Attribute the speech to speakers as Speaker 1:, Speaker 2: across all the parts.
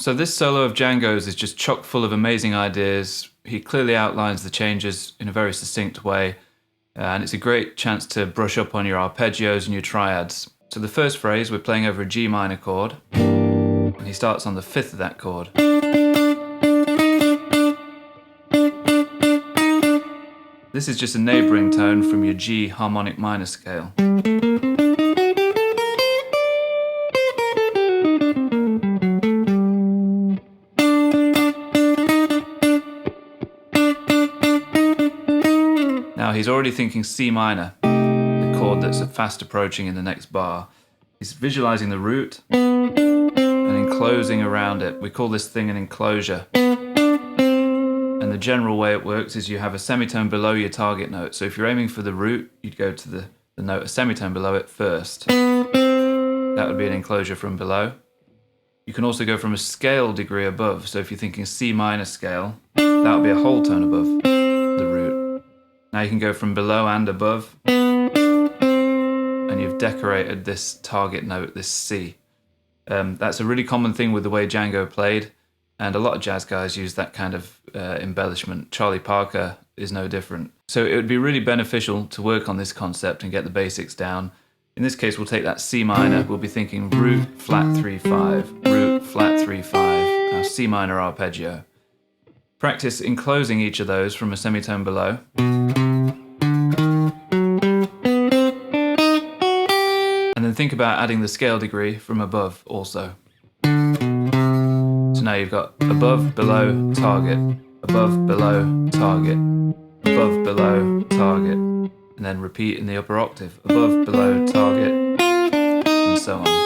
Speaker 1: So this solo of Django's is just chock full of amazing ideas. He clearly outlines the changes in a very succinct way, and it's a great chance to brush up on your arpeggios and your triads. So the first phrase, we're playing over a G minor chord, and he starts on the 5th of that chord. This is just a neighbouring tone from your G harmonic minor scale. Now he's already thinking C minor, the chord that's fast approaching in the next bar. He's visualising the root and enclosing around it. We call this thing an enclosure. And the general way it works is you have a semitone below your target note. So if you're aiming for the root, you'd go to the note a semitone below it first. That would be an enclosure from below. You can also go from a scale degree above. So if you're thinking C minor scale, that would be a whole tone above the root. Now you can go from below and above, and you've decorated this target note, this C. That's a really common thing with the way Django played. And a lot of jazz guys use that kind of embellishment. Charlie Parker is no different. So it would be really beneficial to work on this concept and get the basics down. In this case, we'll take that C minor. We'll be thinking root, flat, 3-5, root, flat, 3-5, our C minor arpeggio. Practice enclosing each of those from a semitone below. And then think about adding the scale degree from above also. So now you've got above, below, target, above, below, target, above, below, target, and then repeat in the upper octave, above, below, target, and so on.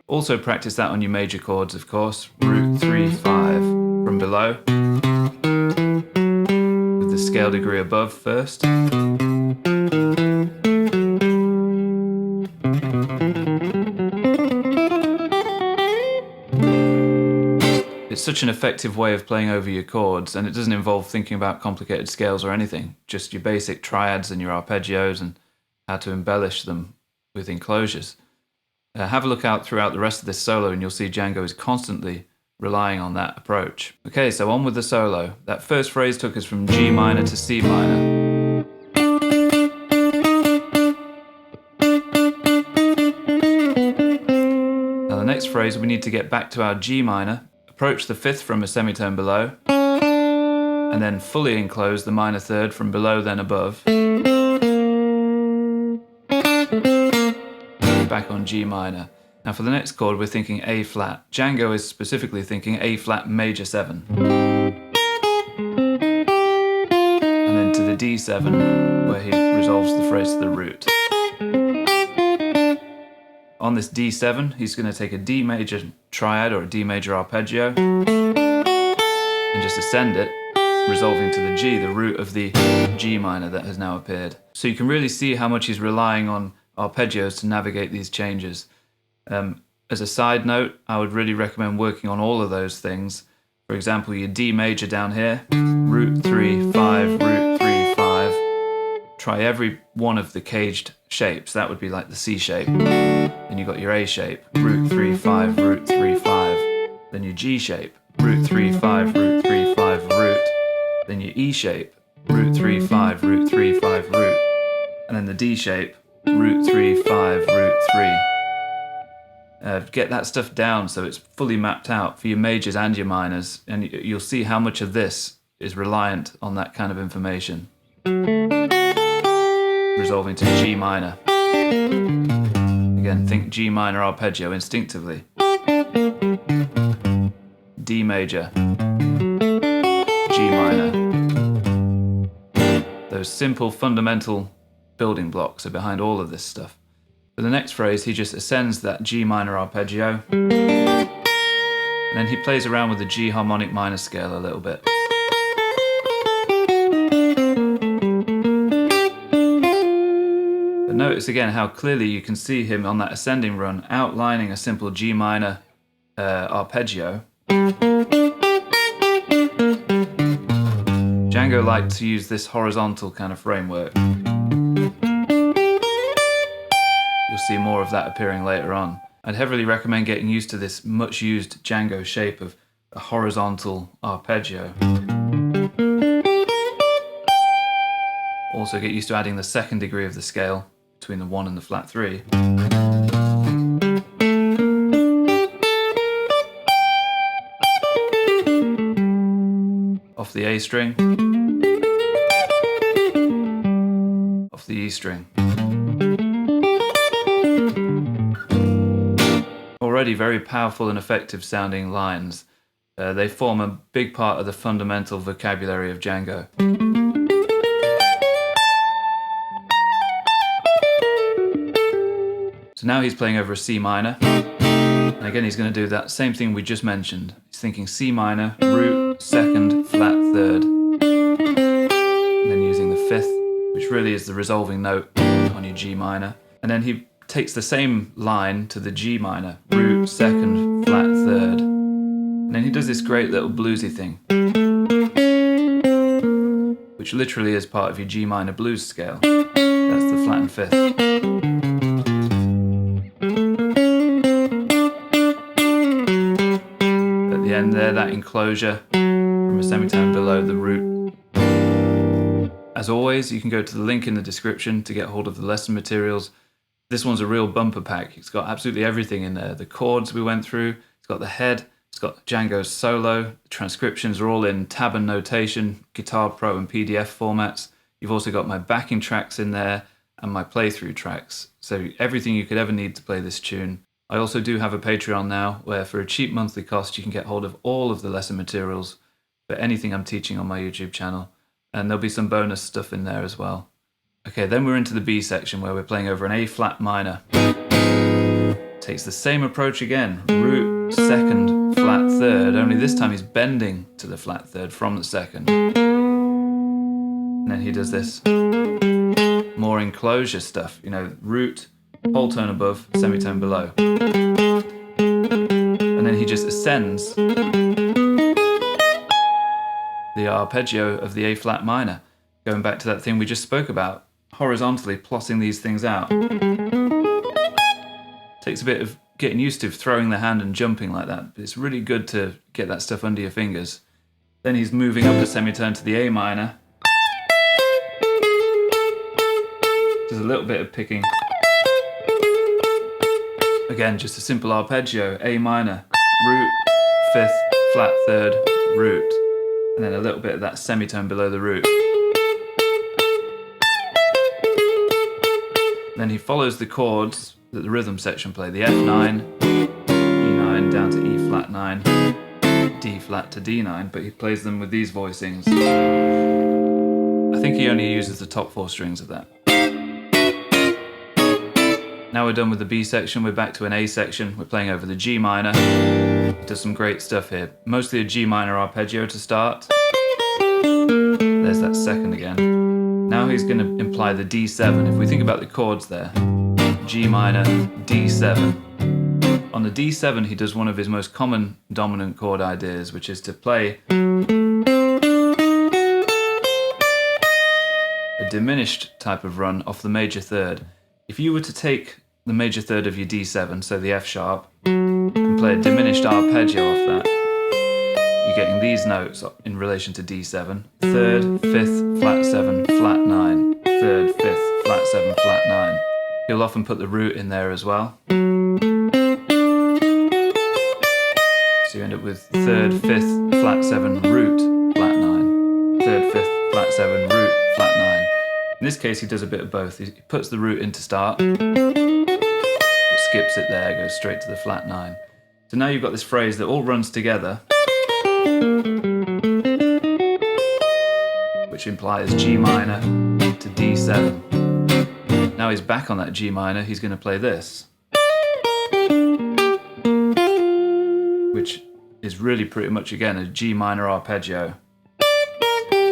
Speaker 1: Also practice that on your major chords, of course, root, 3-5 from below. Scale degree above first. It's such an effective way of playing over your chords, and it doesn't involve thinking about complicated scales or anything, just your basic triads and your arpeggios and how to embellish them with enclosures. Have a look out throughout the rest of this solo and you'll see Django is constantly relying on that approach. Okay, so on with the solo. That first phrase took us from G minor to C minor. Now the next phrase, we need to get back to our G minor, approach the 5th from a semitone below, and then fully enclose the minor third from below then above. Back on G minor. Now for the next chord, we're thinking A flat. Django is specifically thinking A flat major 7. And then to the D7, where he resolves the phrase to the root. On this D7, he's going to take a D major triad or a D major arpeggio and just ascend it, resolving to the G, the root of the G minor that has now appeared. So you can really see how much he's relying on arpeggios to navigate these changes. As a side note, I would really recommend working on all of those things. For example, your D major down here, root 3-5, root 3-5. Try every one of the caged shapes. That would be like the C shape. Then you've got your A shape, root 3-5, root 3-5. Then your G shape, root 3-5, root 3-5, root. Then your E shape, root 3-5, root 3-5, root. And then the D shape, root 3-5, root 3. Get that stuff down so it's fully mapped out for your majors and your minors, and you'll see how much of this is reliant on that kind of information. Resolving to G minor. Again, think G minor arpeggio instinctively. D major. G minor. Those simple fundamental building blocks are behind all of this stuff. For the next phrase, he just ascends that G minor arpeggio, and then he plays around with the G harmonic minor scale a little bit. But notice again how clearly you can see him on that ascending run outlining a simple G minor arpeggio. Django liked to use this horizontal kind of framework. You'll see more of that appearing later on. I'd heavily recommend getting used to this much used Django shape of a horizontal arpeggio. Also get used to adding the second degree of the scale between the 1 and the flat 3. Off the A string, off the E string. Already very powerful and effective sounding lines. They form a big part of the fundamental vocabulary of Django. So now he's playing over a C minor. And again, he's going to do that same thing we just mentioned. He's thinking C minor, root, second, flat, third. And then using the fifth, which really is the resolving note on your G minor. And then he takes the same line to the G minor, root, second, flat, third. And then he does this great little bluesy thing, which literally is part of your G minor blues scale. That's the flat and fifth. At the end there, that enclosure from a semitone below the root. As always, you can go to the link in the description to get hold of the lesson materials. This one's a real bumper pack. It's got absolutely everything in there. The chords we went through, it's got the head, it's got Django's solo, the transcriptions are all in tab and notation, Guitar Pro and PDF formats. You've also got my backing tracks in there and my playthrough tracks. So everything you could ever need to play this tune. I also do have a Patreon now where for a cheap monthly cost you can get hold of all of the lesson materials for anything I'm teaching on my YouTube channel. And there'll be some bonus stuff in there as well. Okay, then we're into the B section where we're playing over an A flat minor. Takes the same approach again, root, second, flat, third, only this time he's bending to the flat third from the second. And then he does this more enclosure stuff, you know, root, whole tone above, semitone below. And then he just ascends the arpeggio of the A flat minor, going back to that thing we just spoke about. Horizontally plotting these things out. Takes a bit of getting used to throwing the hand and jumping like that, but it's really good to get that stuff under your fingers. Then he's moving up the semitone to the A minor. There's a little bit of picking. Again, just a simple arpeggio, A minor, root, fifth, flat third, root. And then a little bit of that semitone below the root. Then he follows the chords that the rhythm section play, the F9, E9 down to E flat 9, D flat to D9, but he plays them with these voicings. I think he only uses the top 4 strings of that. Now we're done with the B section, we're back to an A section, we're playing over the G minor. He does some great stuff here, mostly a G minor arpeggio to start. There's that second again. Now he's going to imply the D7. If we think about the chords there, G minor, D7. On the D7 he does one of his most common dominant chord ideas, which is to play a diminished type of run off the major third. If you were to take the major third of your D7, so the F sharp, and play a diminished arpeggio off that, you're getting these notes in relation to D7. Third, fifth, flat 7, flat 9. Third, fifth, flat 7, flat 9. He'll often put the root in there as well. So you end up with third, fifth, flat 7, root, flat 9. Third, fifth, flat 7, root, flat 9. In this case he does a bit of both. He puts the root in to start, but skips it there, goes straight to the flat 9. So now you've got this phrase that all runs together, which implies G minor to D7. Now he's back on that G minor, he's going to play this, which is really pretty much again a G minor arpeggio.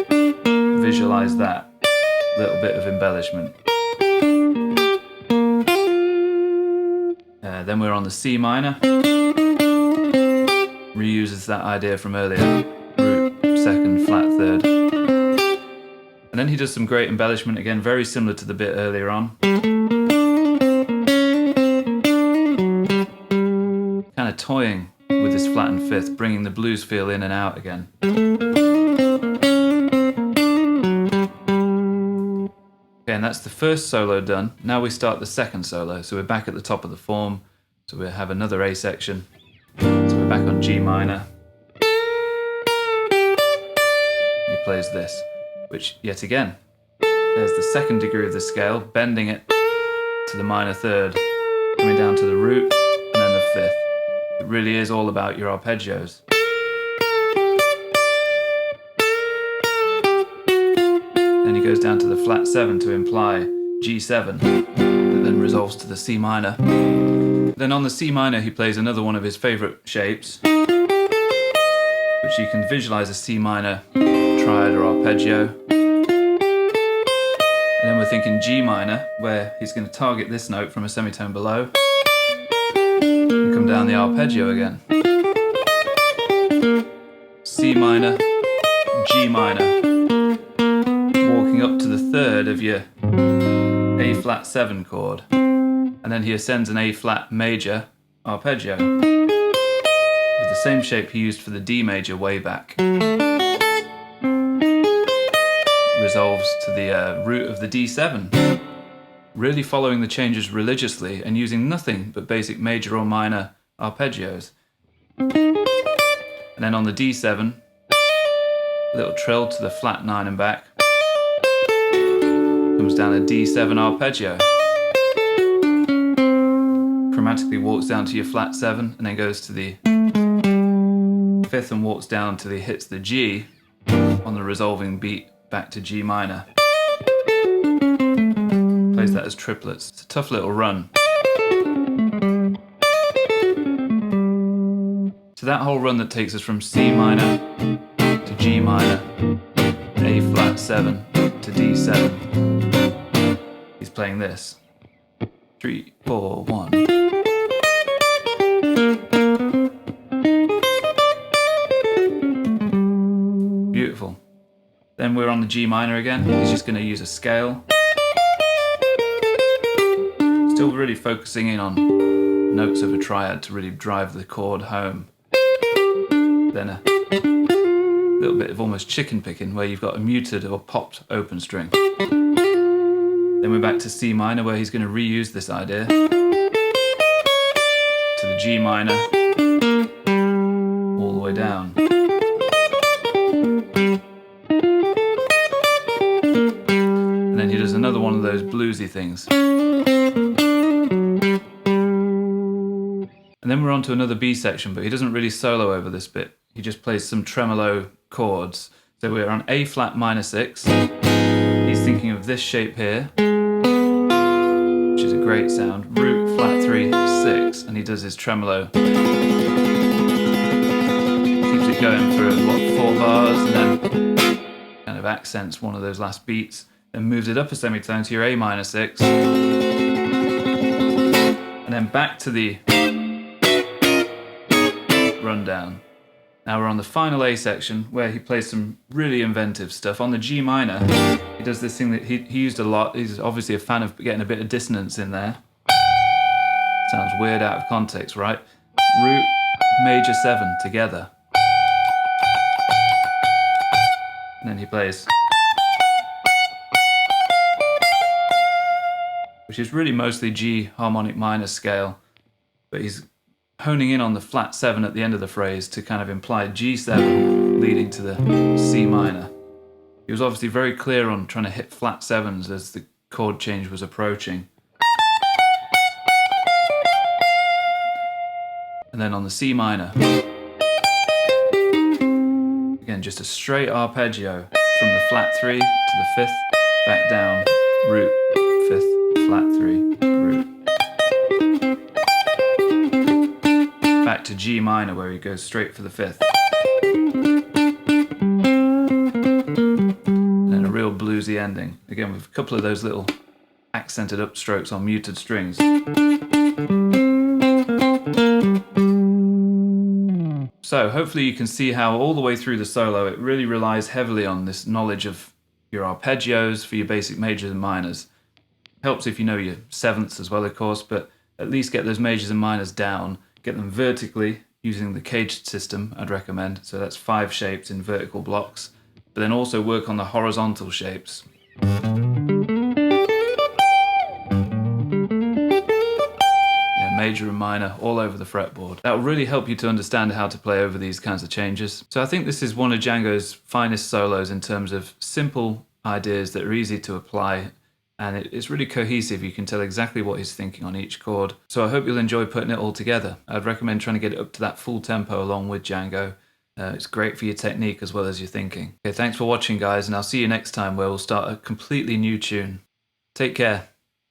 Speaker 1: Visualize that little bit of embellishment. Then we're on the C minor. Reuses that idea from earlier. Root, second, flat third. And then he does some great embellishment again, very similar to the bit earlier on. Kind of toying with this flattened fifth, bringing the blues feel in and out again. Okay, and that's the first solo done. Now we start the second solo. So we're back at the top of the form. So we have another A section. So we're back on G minor. He plays this, which yet again, there's the second degree of the scale, bending it to the minor third, coming down to the root, and then the fifth. It really is all about your arpeggios. Then he goes down to the flat 7 to imply G7, that then resolves to the C minor. Then on the C minor he plays another one of his favourite shapes, which you can visualise a C minor triad or arpeggio. And then we're thinking G minor, where he's going to target this note from a semitone below and come down the arpeggio again. C minor, G minor, walking up to the third of your A flat 7 chord, and then he ascends an A flat major arpeggio with the same shape he used for the D major way back. Resolves to the root of the D7, really following the changes religiously and using nothing but basic major or minor arpeggios. And then on the D7, a little trill to the flat 9 and back, comes down a D7 arpeggio, chromatically walks down to your flat 7 and then goes to the fifth and walks down till he hits the G on the resolving beat back to G minor. Plays that as triplets. It's a tough little run. So that whole run that takes us from C minor to G minor, A flat 7 to D7. He's playing this. 3, 4, 1. Beautiful. Then we're on the G minor again. He's just going to use a scale. Still really focusing in on notes of a triad to really drive the chord home. Then a little bit of almost chicken picking where you've got a muted or popped open string. Then we're back to C minor where he's going to reuse this idea. To the G minor. All the way down. And then he does another one of those bluesy things. And then we're on to another B section, but he doesn't really solo over this bit. He just plays some tremolo chords. So we're on A flat minor 6. He's thinking of this shape here, which is a great sound. Root, flat 3, 6, and he does his tremolo. Keeps it going for, 4 bars, and then kind of accents one of those last beats. Then moves it up a semitone to your A minor 6. And then back to the rundown. Now we're on the final A section where he plays some really inventive stuff. On the G minor, he does this thing that he used a lot. He's obviously a fan of getting a bit of dissonance in there. Sounds weird out of context, right? Root, major 7 together. And then he plays, which is really mostly G harmonic minor scale, but he's honing in on the flat 7 at the end of the phrase to kind of imply G7 leading to the C minor. He was obviously very clear on trying to hit flat 7s as the chord change was approaching. And then on the C minor, again just a straight arpeggio from the flat 3 to the 5th, back down, root, 5th, flat 3, root. Back to G minor where he goes straight for the 5th. And then a real bluesy ending. Again with a couple of those little accented upstrokes on muted strings. So hopefully you can see how all the way through the solo it really relies heavily on this knowledge of your arpeggios for your basic majors and minors. Helps if you know your sevenths as well, of course, but at least get those majors and minors down, get them vertically using the caged system I'd recommend. So that's 5 shapes in vertical blocks, but then also work on the horizontal shapes. Major and minor all over the fretboard. That will really help you to understand how to play over these kinds of changes. So I think this is one of Django's finest solos in terms of simple ideas that are easy to apply, and it's really cohesive. You can tell exactly what he's thinking on each chord. So I hope you'll enjoy putting it all together. I'd recommend trying to get it up to that full tempo along with Django. It's great for your technique as well as your thinking. Okay, thanks for watching, guys, and I'll see you next time where we'll start a completely new tune. Take care.